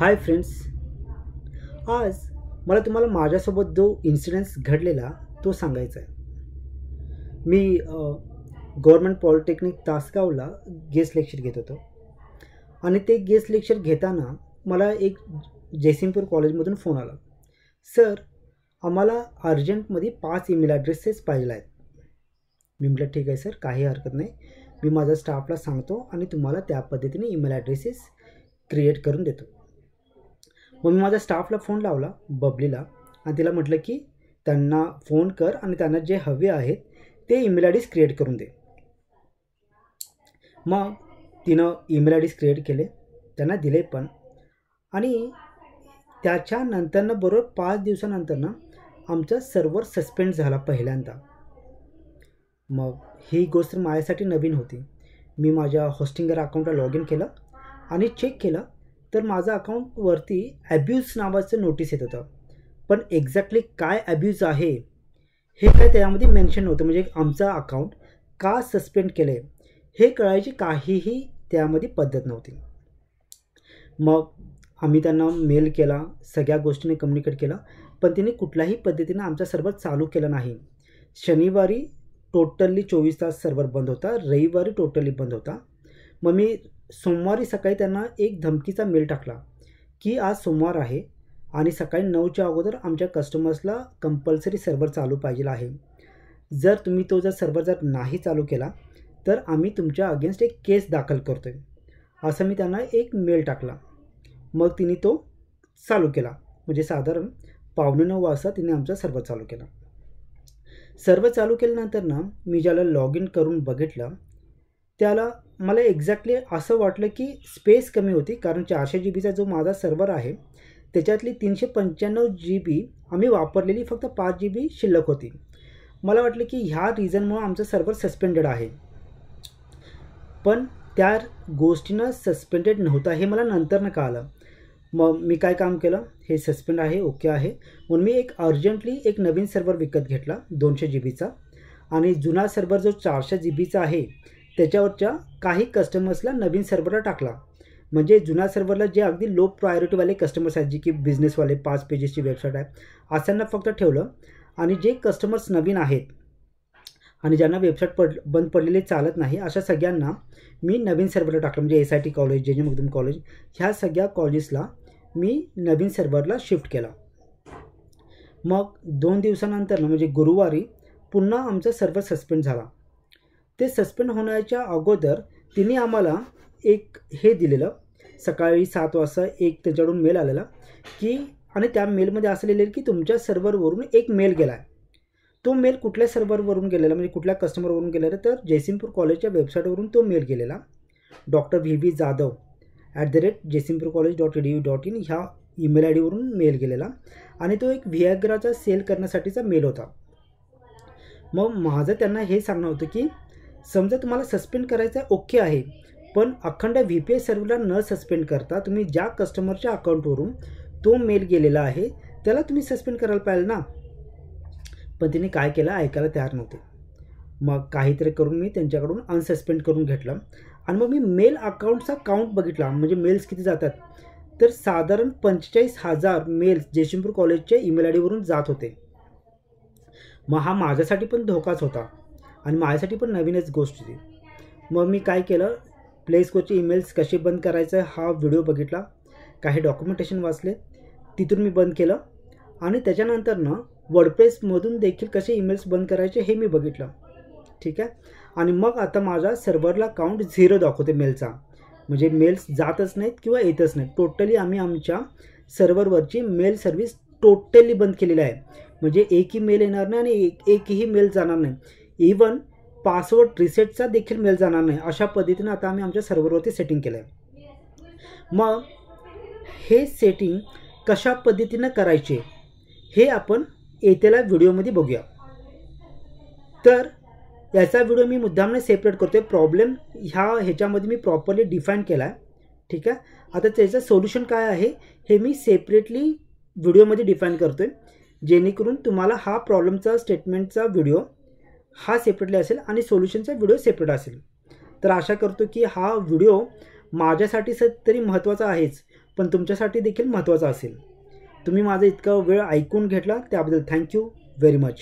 Hi friends, आज मला तुम्हाला माझ्यासोबत जो इन्सिडेंट्स घडलेला तो सांगायचा आहे. मी गव्हर्नमेंट पॉलिटेक्निक तासगावला गेस्ट लेक्चर घेत होतो आणि ते गेस्ट लेक्चर घेताना मला एक जयसिंगपूर कॉलेजमधून फोन आला. सर, आम्हाला अर्जंटमध्ये 5 ईमेल ॲड्रेसेस पाहिजे आहेत. मी म्हटलं ठीक आहे सर, काही हरकत नाही, मी माझ्या स्टाफला सांगतो आणि तुम्हाला त्या पद्धतीने ईमेल ॲड्रेसेस क्रिएट करून देतो. मग मी माझ्या स्टाफला फोन लावला, बबलीला, आणि तिला म्हटलं की त्यांना फोन कर आणि त्यांना जे हवे आहेत ते ईमेल आय डीज क्रिएट करून दे. मग तिनं ईमेल आय डीज क्रिएट केले, त्यांना दिले पण. आणि त्याच्यानंतरनं बरोबर 5 दिवसानंतरनं आमचा सर्व्हर सस्पेंड झाला पहिल्यांदा. मग ही गोष्ट माझ्यासाठी नवीन होती. मी माझ्या होस्टिंगर अकाउंटला लॉग इन केलं आणि चेक केलं तर माझ्या अकाउंटवरती ॲब्यूज नावाचं नोटीस येत होतं. पण एक्झॅक्टली काय ॲब्यूज आहे हे काय त्यामध्ये मेन्शन नव्हतं. म्हणजे आमचं अकाउंट का सस्पेंड केलं आहे हे कळायची काहीही त्यामध्ये पद्धत नव्हती. मग आम्ही त्यांना मेल केला, सगळ्या गोष्टीने कम्युनिकेट केलं, पण तिने कुठल्याही पद्धतीनं आमचा सर्व्हर चालू केलं नाही. शनिवारी टोटली 24 तास सर्व्हर बंद होता, रविवारी टोटली बंद होता. मग मी सोमवारी सकाळी त्यांना एक धमकीचा मेल टाकला की आज सोमवार आहे आणि सकाळी 9च्या अगोदर आमच्या कस्टमर्सला कंपल्सरी सर्व्हर चालू पाहिजे आहे. जर तुम्ही तो सर्व्हर नाही चालू केला तर आम्ही तुमच्या अगेन्स्ट एक केस दाखल करतो आहे, असं मी त्यांना एक मेल टाकला. मग तिने तो चालू केला. म्हणजे साधारण 8:45 वाजता तिने आमचा सर्व्हर चालू केला. सर्व्हर चालू केल्यानंतर मी ज्याला लॉग इन करून बघितलं त्याला मला एक्झॅक्टली असं वाटलं की स्पेस कमी होती, कारण 400 GB जो माझा सर्व्हर आहे त्याच्यातली 395 GB आम्ही वापरलेली फक्त 5 GB शिल्लक होती. मला वाटलं की ह्या रिझनमुळे आमचं सर्व्हर सस्पेंडेड आहे. पण त्या गोष्टीनं सस्पेंडेड नव्हता हे मला नंतर कळालं. मग मी काय काम केलं, हे सस्पेंड आहे, ओके आहे, म्हणून मी अर्जंटली एक नवीन सर्व्हर विकत घेतला 200 GBचा. आणि जुना सर्व्हर जो 400 GBचा आहे त्याच्यावरच्या काही कस्टमर्सला नवीन सर्व्हरला टाकला. म्हणजे जुना सर्व्हरला जे अगदी लो प्रायोरिटीवाले कस्टमर्स आहेत, जे की बिझनेसवाले 5 पेजेसची वेबसाईट आहे, अशांना फक्त ठेवलं. आणि जे कस्टमर्स नवीन आहेत आणि ज्यांना वेबसाईट बंद पडलेली चालत नाही अशा सगळ्यांना मी नवीन सर्व्हरला टाकलं. म्हणजे SIT कॉलेज, जे मगदूम कॉलेज, ह्या सगळ्या कॉलेजला मी नवीन सर्व्हरला शिफ्ट केला. मग 2 दिवसानंतर म्हणजे गुरुवारी पुन्हा आमचा सर्व्हर सस्पेंड झाला. ते सस्पेंड होण्याच्या अगोदर तिने आम्हाला एक हे दिलेलं, सकाळी 7 वाजता एक त्यांच्याकडून मेल आलेला की, आणि त्या मेलमध्ये असं लिहिलेलं की तुमच्या सर्व्हरवरून एक मेल गेला आहे. तो मेल कुठल्या सर्व्हरवरून गेलेला, म्हणजे कुठल्या कस्टमरवरून गेलेला, तर जयसिंगपूर कॉलेजच्या वेबसाईटवरून तो मेल गेलेला. Dr. V.V. जाधव @jaisinghpurcollege.edu.in ह्या ईमेल आय डीवरून मेल गेलेला आणि तो एक व्हिॲग्राचा सेल करण्यासाठीचा मेल होता. मग माझं त्यांना हे सांगणं होतं की समजा तुम्हाला सस्पेंड करायचं ओके आहे, पण अखंड VPI सर्व्हरला न सस्पेंड करता तुम्ही ज्या कस्टमरच्या अकाउंटवरून तो मेल गेलेला आहे त्याला तुम्ही सस्पेंड करायला पाहिजे ना. पण तिने काय केलं, ऐकायला तयार नव्हते. मग काहीतरी करून मी त्यांच्याकडून अनसस्पेंड करून घेतलं. आणि मग मी मेल अकाउंटचा काउंट बघितला, म्हणजे मेल्स किती जातात, तर साधारण 45,000 मेल्स जयसिंगपूर कॉलेजच्या ईमेल आय डीवरून जात होते. मग हा माझ्यासाठी पण धोकाच होता आणि माझ्यासाठी पण नवीनच गोष्ट होती. मग मी काय केलं, प्ले स्टोरचे ईमेल्स कसे बंद करायचं हा व्हिडिओ बघितला, काही डॉक्युमेंटेशन वाचले, तिथून मी बंद केलं. आणि त्याच्यानंतरनं वर्डप्रेसमधून देखील कसे ईमेल्स बंद करायचे हे मी बघितलं. ठीक आहे. आणि मग आता माझा सर्व्हरला काउंट 0 दाखवते मेलचा, म्हणजे मेल्स जातच नाहीत किंवा येतच नाहीत. टोटली आम्ही आमच्या सर्व्हरवरची मेल सर्व्हिस टोटली बंद केलेली आहे. म्हणजे एकही मेल येणार नाही आणि एकही मेल जाणार नाही. इवन पासवर्ड रिसेटचा देखील मेल जाणार नाही. अशा पद्धतीनं आता आम्ही आमच्या सर्व्हरवरती सेटिंग केलं आहे. मग हे सेटिंग कशा पद्धतीनं करायचे हे आपण येत्याला व्हिडिओमध्ये बघूया. तर याचा व्हिडिओ मी मुद्दामने सेपरेट करतो आहे. प्रॉब्लेम ह्याच्यामध्ये मी प्रॉपरली डिफाईन केला आहे. ठीक आहे. आता त्याचं सोल्युशन काय आहे हे मी सेपरेटली व्हिडिओमध्ये डिफाईन करतो आहे, जेणेकरून तुम्हाला हा प्रॉब्लेमचा स्टेटमेंटचा व्हिडिओ हा सेपरेटली असेल आणि सोल्युशनचा व्हिडिओ सेपरेट असेल. तर आशा करतो की हा व्हिडिओ माझ्यासाठी तरी महत्त्वाचा आहेच, पण तुमच्यासाठी देखील महत्त्वाचा असेल. तुम्ही माझा इतका वेळ ऐकून घेतला त्याबद्दल थँक्यू व्हेरी मच.